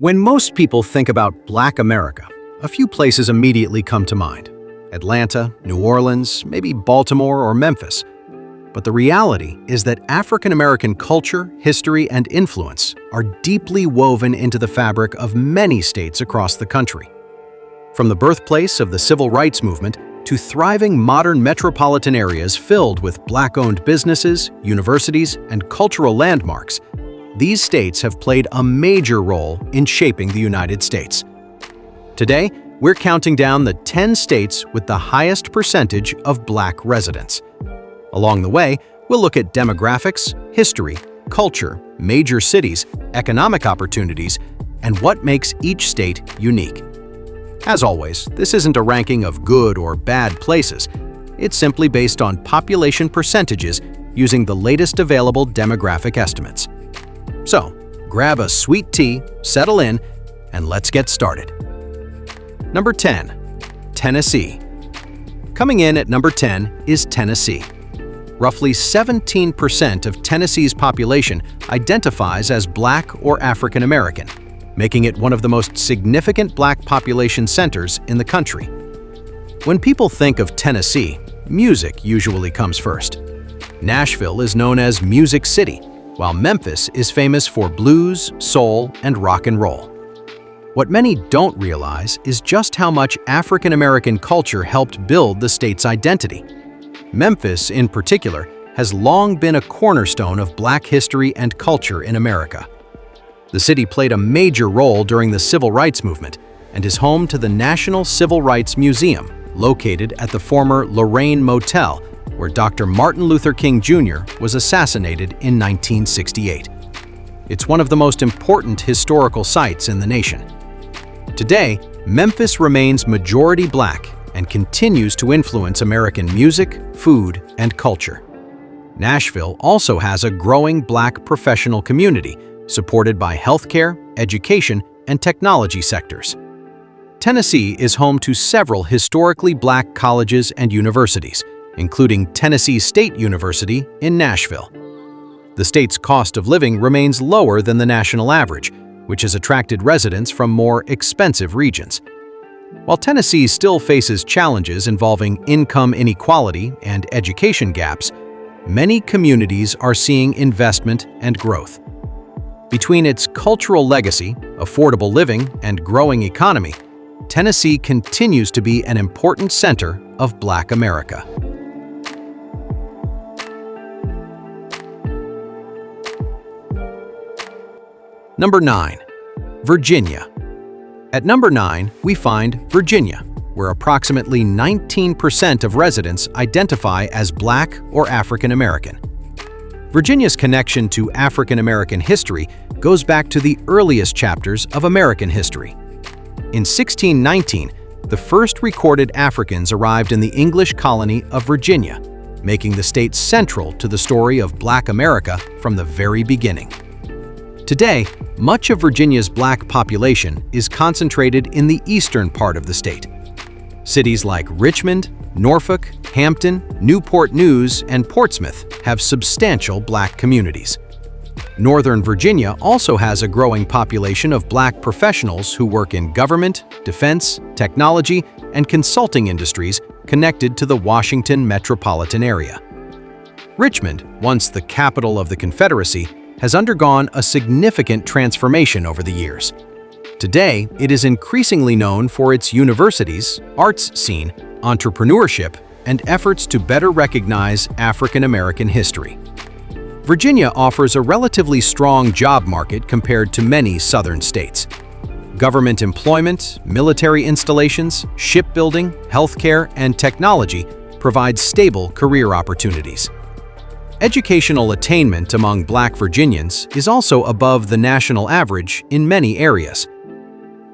When most people think about Black America, a few places immediately come to mind. Atlanta, New Orleans, maybe Baltimore or Memphis. But the reality is that African American culture, history, and influence are deeply woven into the fabric of many states across the country. From the birthplace of the civil rights movement to thriving modern metropolitan areas filled with Black-owned businesses, universities, and cultural landmarks, these states have played a major role in shaping the United States. Today, we're counting down the 10 states with the highest percentage of Black residents. Along the way, we'll look at demographics, history, culture, major cities, economic opportunities, and what makes each state unique. As always, this isn't a ranking of good or bad places. It's simply based on population percentages using the latest available demographic estimates. So, grab a sweet tea, settle in, and let's get started. Number 10. Tennessee. Coming in at number 10 is Tennessee. Roughly 17% of Tennessee's population identifies as Black or African American, making it one of the most significant Black population centers in the country. When people think of Tennessee, music usually comes first. Nashville is known as Music City, while Memphis is famous for blues, soul, and rock and roll. What many don't realize is just how much African American culture helped build the state's identity. Memphis, in particular, has long been a cornerstone of Black history and culture in America. The city played a major role during the Civil Rights Movement and is home to the National Civil Rights Museum, located at the former Lorraine Motel, where Dr. Martin Luther King Jr. was assassinated in 1968. It's one of the most important historical sites in the nation. Today, Memphis remains majority Black and continues to influence American music, food, and culture. Nashville also has a growing Black professional community, supported by healthcare, education, and technology sectors. Tennessee is home to several historically Black colleges and universities, including Tennessee State University in Nashville. The state's cost of living remains lower than the national average, which has attracted residents from more expensive regions. While Tennessee still faces challenges involving income inequality and education gaps, many communities are seeing investment and growth. Between its cultural legacy, affordable living, and growing economy, Tennessee continues to be an important center of Black America. Number 9. Virginia. At number 9, we find Virginia, where approximately 19% of residents identify as Black or African American. Virginia's connection to African American history goes back to the earliest chapters of American history. In 1619, the first recorded Africans arrived in the English colony of Virginia, making the state central to the story of Black America from the very beginning. Today, much of Virginia's Black population is concentrated in the eastern part of the state. Cities like Richmond, Norfolk, Hampton, Newport News, and Portsmouth have substantial Black communities. Northern Virginia also has a growing population of Black professionals who work in government, defense, technology, and consulting industries connected to the Washington metropolitan area. Richmond, once the capital of the Confederacy, has undergone a significant transformation over the years. Today, it is increasingly known for its universities, arts scene, entrepreneurship, and efforts to better recognize African American history. Virginia offers a relatively strong job market compared to many southern states. Government employment, military installations, shipbuilding, healthcare, and technology provide stable career opportunities. Educational attainment among Black Virginians is also above the national average in many areas.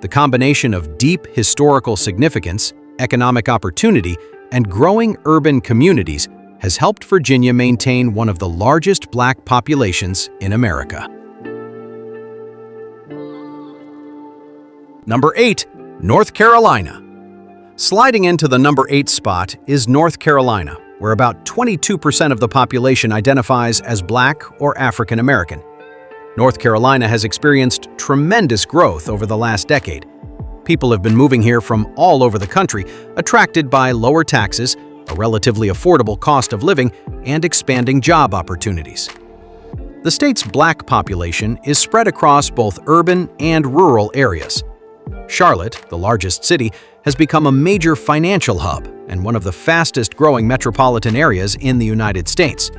The combination of deep historical significance, economic opportunity, and growing urban communities has helped Virginia maintain one of the largest Black populations in America. Number 8. North Carolina. Sliding into the number 8 spot is North Carolina, where about 22% of the population identifies as Black or African American. North Carolina has experienced tremendous growth over the last decade. People have been moving here from all over the country, attracted by lower taxes, a relatively affordable cost of living, and expanding job opportunities. The state's Black population is spread across both urban and rural areas. Charlotte, the largest city, has become a major financial hub and one of the fastest-growing metropolitan areas in the United States.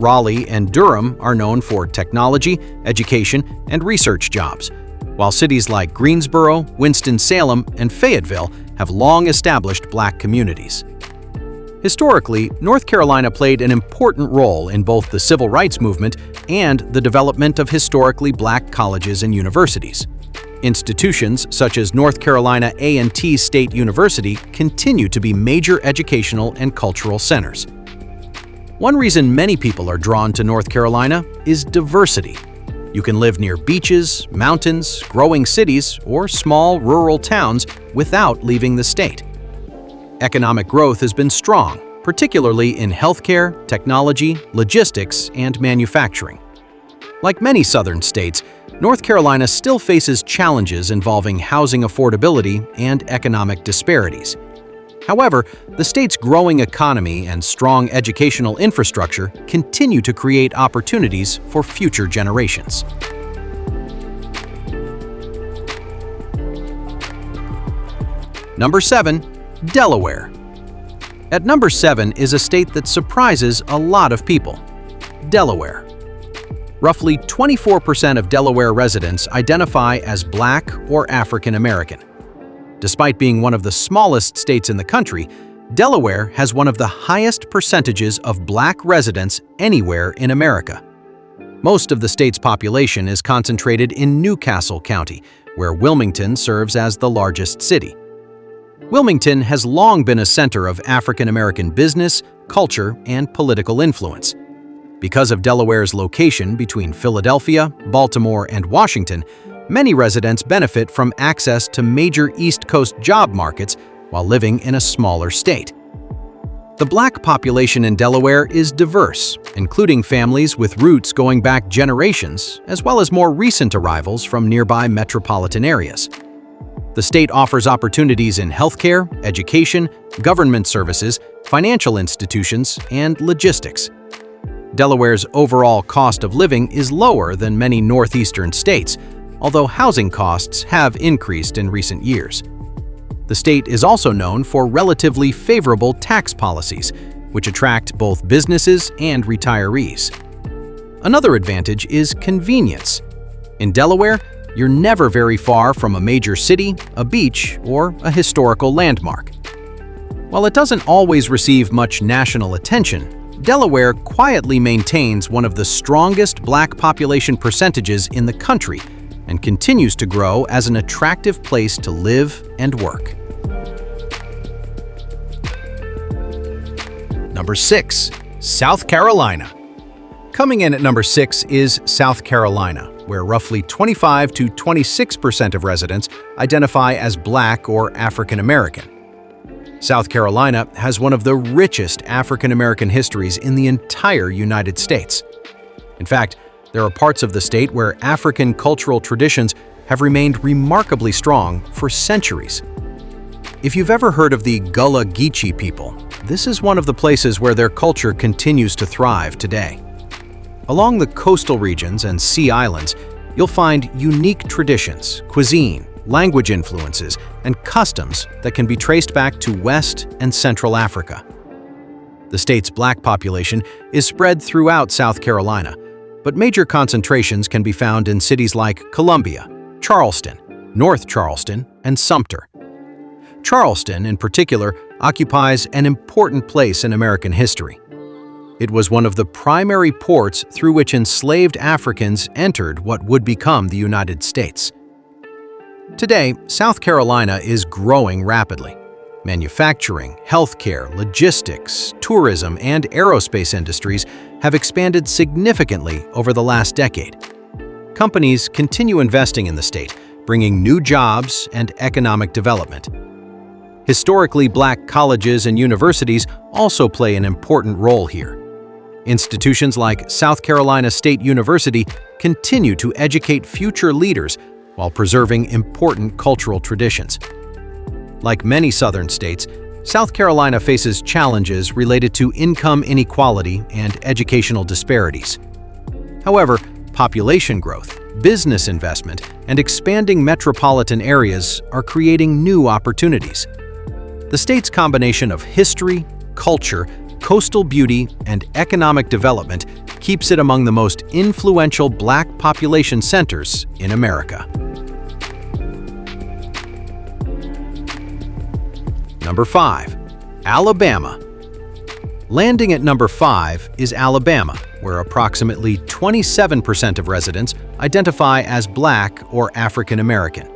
Raleigh and Durham are known for technology, education, and research jobs, while cities like Greensboro, Winston-Salem, and Fayetteville have long established Black communities. Historically, North Carolina played an important role in both the civil rights movement and the development of historically Black colleges and universities. Institutions such as North Carolina A&T State University continue to be major educational and cultural centers. One reason many people are drawn to North Carolina is diversity. You can live near beaches, mountains, growing cities, or small rural towns without leaving the state. Economic growth has been strong, particularly in healthcare, technology, logistics, and manufacturing. Like many southern states, North Carolina still faces challenges involving housing affordability and economic disparities. However, the state's growing economy and strong educational infrastructure continue to create opportunities for future generations. Number 7. Delaware. At number 7 is a state that surprises a lot of people: Delaware. Roughly 24% of Delaware residents identify as Black or African American. Despite being one of the smallest states in the country, Delaware has one of the highest percentages of Black residents anywhere in America. Most of the state's population is concentrated in Newcastle County, where Wilmington serves as the largest city. Wilmington has long been a center of African American business, culture, and political influence. Because of Delaware's location between Philadelphia, Baltimore, and Washington, many residents benefit from access to major East Coast job markets while living in a smaller state. The Black population in Delaware is diverse, including families with roots going back generations, as well as more recent arrivals from nearby metropolitan areas. The state offers opportunities in healthcare, education, government services, financial institutions, and logistics. Delaware's overall cost of living is lower than many northeastern states, although housing costs have increased in recent years. The state is also known for relatively favorable tax policies, which attract both businesses and retirees. Another advantage is convenience. In Delaware, you're never very far from a major city, a beach, or a historical landmark. While it doesn't always receive much national attention, Delaware quietly maintains one of the strongest Black population percentages in the country and continues to grow as an attractive place to live and work. Number 6. South Carolina. Coming in at number 6 is South Carolina, where roughly 25 to 26% of residents identify as Black or African American. South Carolina has one of the richest African American histories in the entire United States. In fact, there are parts of the state where African cultural traditions have remained remarkably strong for centuries. If you've ever heard of the Gullah Geechee people, this is one of the places where their culture continues to thrive today. Along the coastal regions and sea islands, you'll find unique traditions, cuisine, language influences, and customs that can be traced back to West and Central Africa. The state's Black population is spread throughout South Carolina, but major concentrations can be found in cities like Columbia, Charleston, North Charleston, and Sumter. Charleston, in particular, occupies an important place in American history. It was one of the primary ports through which enslaved Africans entered what would become the United States. Today, South Carolina is growing rapidly. Manufacturing, healthcare, logistics, tourism, and aerospace industries have expanded significantly over the last decade. Companies continue investing in the state, bringing new jobs and economic development. Historically Black colleges and universities also play an important role here. Institutions like South Carolina State University continue to educate future leaders while preserving important cultural traditions. Like many southern states, South Carolina faces challenges related to income inequality and educational disparities. However, population growth, business investment, and expanding metropolitan areas are creating new opportunities. The state's combination of history, culture, coastal beauty, and economic development keeps it among the most influential Black population centers in America. Number 5. Alabama. Landing at number 5 is Alabama, where approximately 27% of residents identify as Black or African American.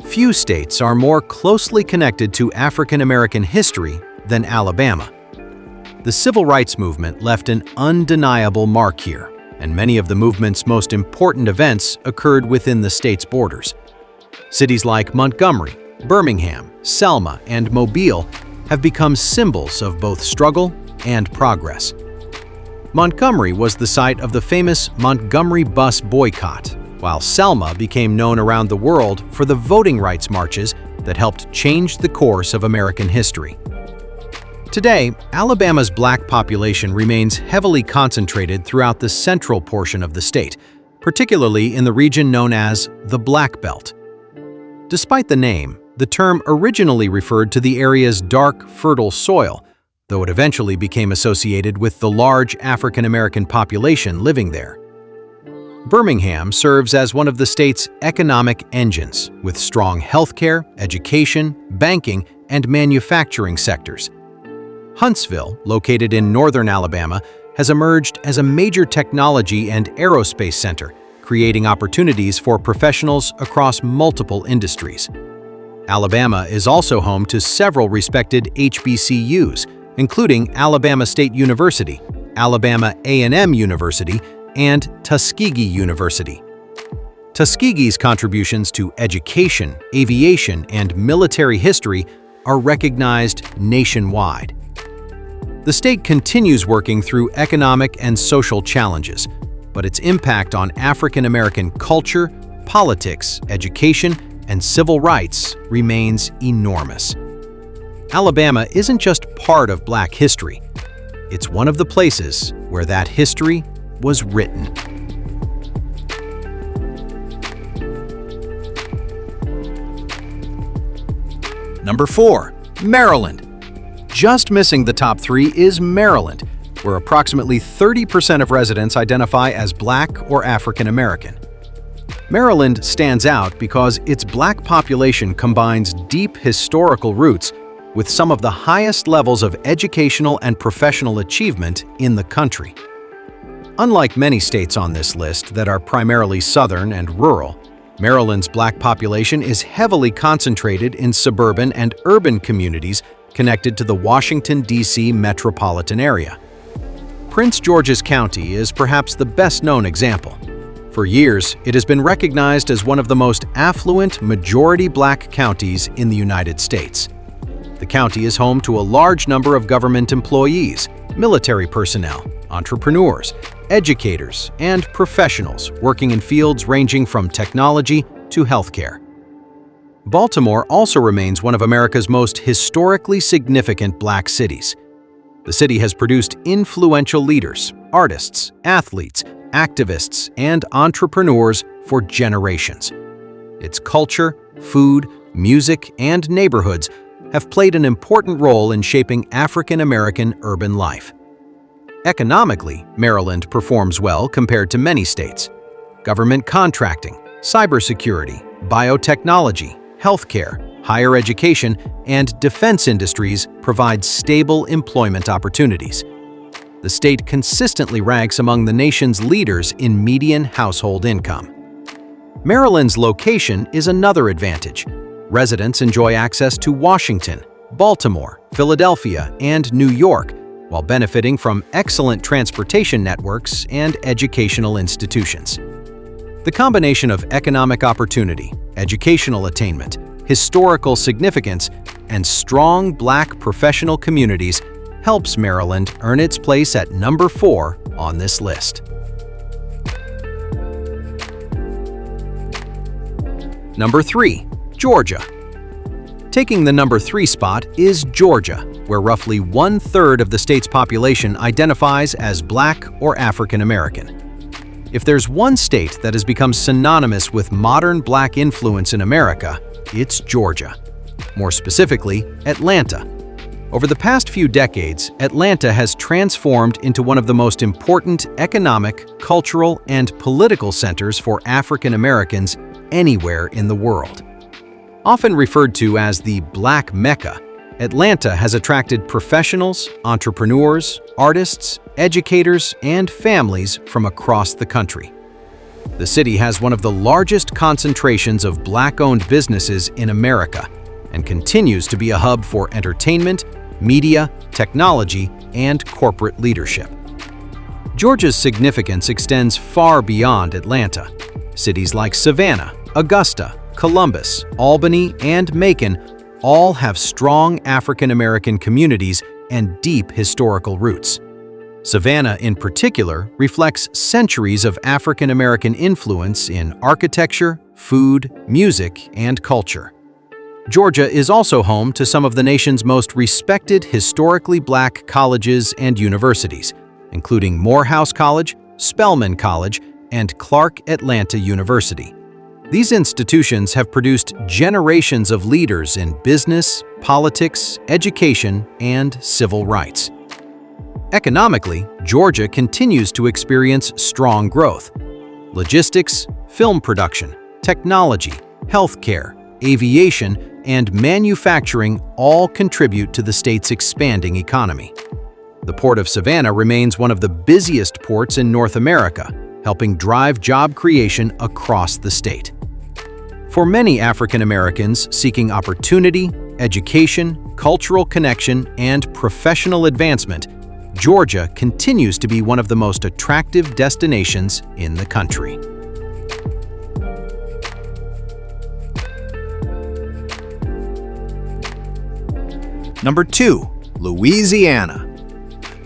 Few states are more closely connected to African American history than Alabama. The Civil Rights Movement left an undeniable mark here, and many of the movement's most important events occurred within the state's borders. Cities like Montgomery, Birmingham, Selma, and Mobile have become symbols of both struggle and progress. Montgomery was the site of the famous Montgomery bus boycott, while Selma became known around the world for the voting rights marches that helped change the course of American history. Today, Alabama's Black population remains heavily concentrated throughout the central portion of the state, particularly in the region known as the Black Belt. Despite the name, the term originally referred to the area's dark, fertile soil, though it eventually became associated with the large African American population living there. Birmingham serves as one of the state's economic engines, with strong healthcare, education, banking, and manufacturing sectors. Huntsville, located in northern Alabama, has emerged as a major technology and aerospace center, creating opportunities for professionals across multiple industries. Alabama is also home to several respected HBCUs, including Alabama State University, Alabama A&M University, and Tuskegee University. Tuskegee's contributions to education, aviation, and military history are recognized nationwide. The state continues working through economic and social challenges, but its impact on African American culture, politics, education, and civil rights remains enormous. Alabama isn't just part of Black history, it's one of the places where that history was written. Number 4. Maryland. Just missing the top 3 is Maryland, where approximately 30% of residents identify as Black or African American. Maryland stands out because its Black population combines deep historical roots with some of the highest levels of educational and professional achievement in the country. Unlike many states on this list that are primarily southern and rural, Maryland's Black population is heavily concentrated in suburban and urban communities connected to the Washington, D.C. metropolitan area. Prince George's County is perhaps the best-known example. For years, it has been recognized as one of the most affluent majority Black counties in the United States. The county is home to a large number of government employees, military personnel, entrepreneurs, educators, and professionals working in fields ranging from technology to healthcare. Baltimore also remains one of America's most historically significant Black cities. The city has produced influential leaders, artists, athletes, activists, and entrepreneurs for generations. Its culture, food, music, and neighborhoods have played an important role in shaping African American urban life. Economically, Maryland performs well compared to many states. Government contracting, cybersecurity, biotechnology, healthcare, higher education, and defense industries provide stable employment opportunities. The state consistently ranks among the nation's leaders in median household income. Maryland's location is another advantage. Residents enjoy access to Washington, Baltimore, Philadelphia, and New York, while benefiting from excellent transportation networks and educational institutions. The combination of economic opportunity, educational attainment, historical significance, and strong Black professional communities helps Maryland earn its place at number 4 on this list. Number 3. Georgia. Taking the number 3 spot is Georgia, where roughly 1/3 of the state's population identifies as Black or African American. If there's one state that has become synonymous with modern Black influence in America, it's Georgia. More specifically, Atlanta. Over the past few decades, Atlanta has transformed into one of the most important economic, cultural, and political centers for African Americans anywhere in the world. Often referred to as the Black Mecca, Atlanta has attracted professionals, entrepreneurs, artists, educators, and families from across the country. The city has one of the largest concentrations of Black-owned businesses in America and continues to be a hub for entertainment, media, technology, and corporate leadership. Georgia's significance extends far beyond Atlanta. Cities like Savannah, Augusta, Columbus, Albany, and Macon all have strong African American communities and deep historical roots. Savannah, in particular, reflects centuries of African American influence in architecture, food, music, and culture. Georgia is also home to some of the nation's most respected historically Black colleges and universities, including Morehouse College, Spelman College, and Clark Atlanta University. These institutions have produced generations of leaders in business, politics, education, and civil rights. Economically, Georgia continues to experience strong growth. Logistics, film production, technology, healthcare, aviation, and manufacturing all contribute to the state's expanding economy. The Port of Savannah remains one of the busiest ports in North America, helping drive job creation across the state. For many African Americans seeking opportunity, education, cultural connection, and professional advancement, Georgia continues to be one of the most attractive destinations in the country. Number 2. Louisiana.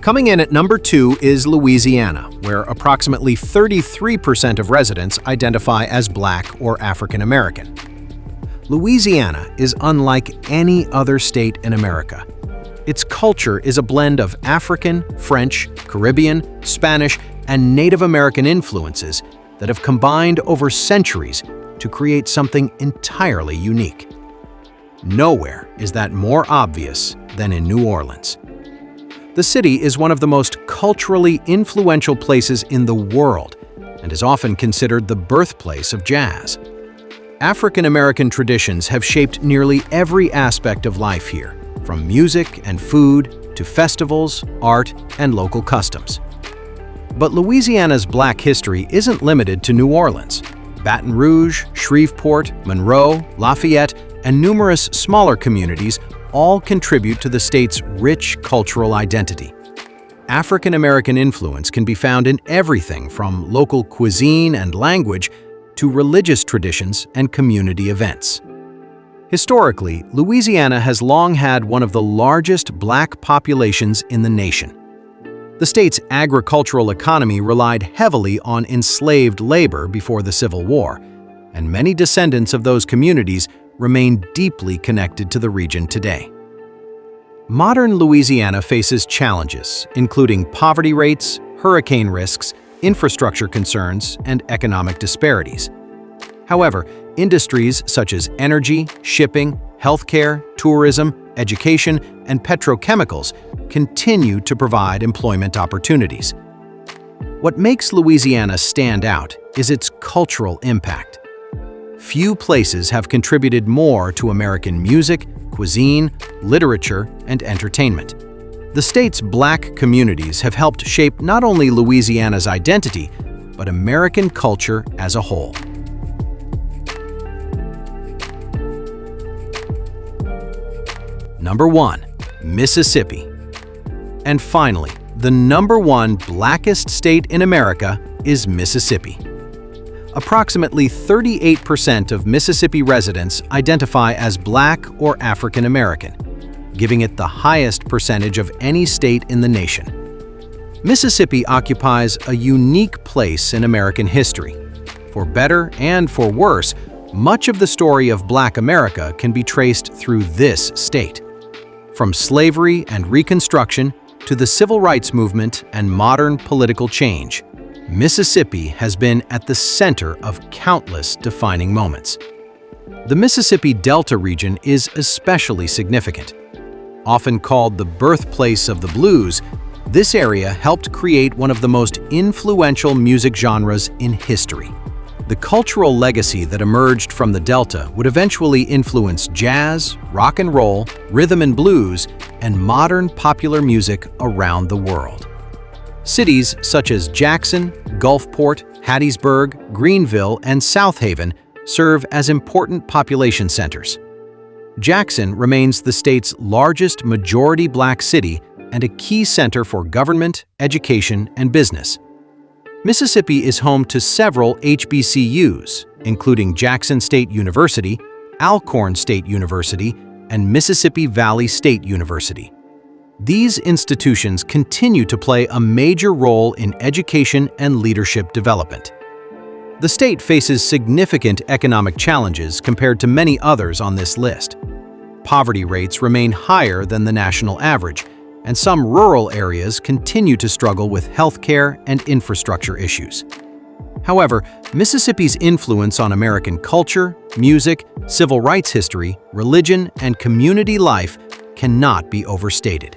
Coming in at number 2 is Louisiana, where approximately 33% of residents identify as Black or African American. Louisiana is unlike any other state in America. Its culture is a blend of African, French, Caribbean, Spanish, and Native American influences that have combined over centuries to create something entirely unique. Nowhere is that more obvious than in New Orleans. The city is one of the most culturally influential places in the world and is often considered the birthplace of jazz. African American traditions have shaped nearly every aspect of life here, from music and food to festivals, art, and local customs. But Louisiana's Black history isn't limited to New Orleans. Baton Rouge, Shreveport, Monroe, Lafayette, and numerous smaller communities all contribute to the state's rich cultural identity. African American influence can be found in everything from local cuisine and language to religious traditions and community events. Historically, Louisiana has long had one of the largest Black populations in the nation. The state's agricultural economy relied heavily on enslaved labor before the Civil War, and many descendants of those communities remain deeply connected to the region today. Modern Louisiana faces challenges, including poverty rates, hurricane risks, infrastructure concerns, and economic disparities. However, industries such as energy, shipping, healthcare, tourism, education, and petrochemicals continue to provide employment opportunities. What makes Louisiana stand out is its cultural impact. Few places have contributed more to American music, cuisine, literature, and entertainment. The state's Black communities have helped shape not only Louisiana's identity, but American culture as a whole. Number 1. Mississippi. And finally, the number 1 Blackest state in America is Mississippi. Approximately 38% of Mississippi residents identify as Black or African American. giving it the highest percentage of any state in the nation. Mississippi occupies a unique place in American history. For better and for worse, much of the story of Black America can be traced through this state. From slavery and Reconstruction to the Civil Rights Movement and modern political change, Mississippi has been at the center of countless defining moments. The Mississippi Delta region is especially significant. Often called the birthplace of the blues, this area helped create one of the most influential music genres in history. The cultural legacy that emerged from the Delta would eventually influence jazz, rock and roll, rhythm and blues, and modern popular music around the world. Cities such as Jackson, Gulfport, Hattiesburg, Greenville, and South Haven serve as important population centers. Jackson remains the state's largest majority Black city and a key center for government, education, and business. Mississippi is home to several HBCUs, including Jackson State University, Alcorn State University, and Mississippi Valley State University. These institutions continue to play a major role in education and leadership development. The state faces significant economic challenges compared to many others on this list. Poverty rates remain higher than the national average, and some rural areas continue to struggle with healthcare and infrastructure issues. However, Mississippi's influence on American culture, music, civil rights history, religion, and community life cannot be overstated.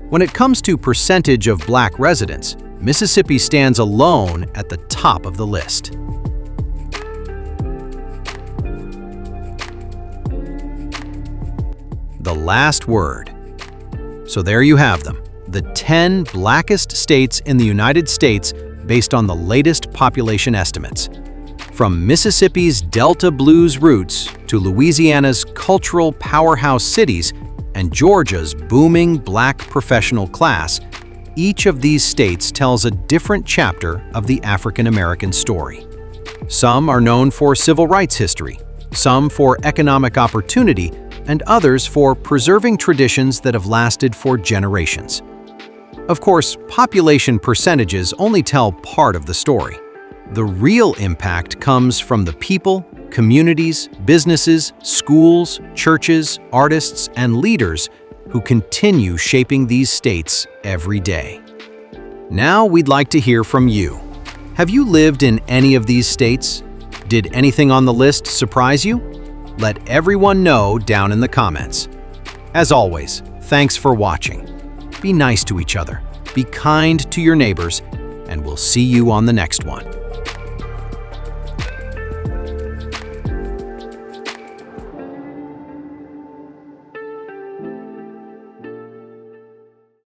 When it comes to percentage of Black residents, Mississippi stands alone at the top of the list. The last word. So there you have them, the 10 blackest states in the United States based on the latest population estimates. From Mississippi's Delta blues roots to Louisiana's cultural powerhouse cities and Georgia's booming Black professional class, each of these states tells a different chapter of the African American story. Some are known for civil rights history, some for economic opportunity, and others for preserving traditions that have lasted for generations. Of course, population percentages only tell part of the story. The real impact comes from the people, communities, businesses, schools, churches, artists, and leaders who continue shaping these states every day. Now we'd like to hear from you. Have you lived in any of these states? Did anything on the list surprise you? Let everyone know down in the comments. As always, thanks for watching. Be nice to each other, be kind to your neighbors, and we'll see you on the next one.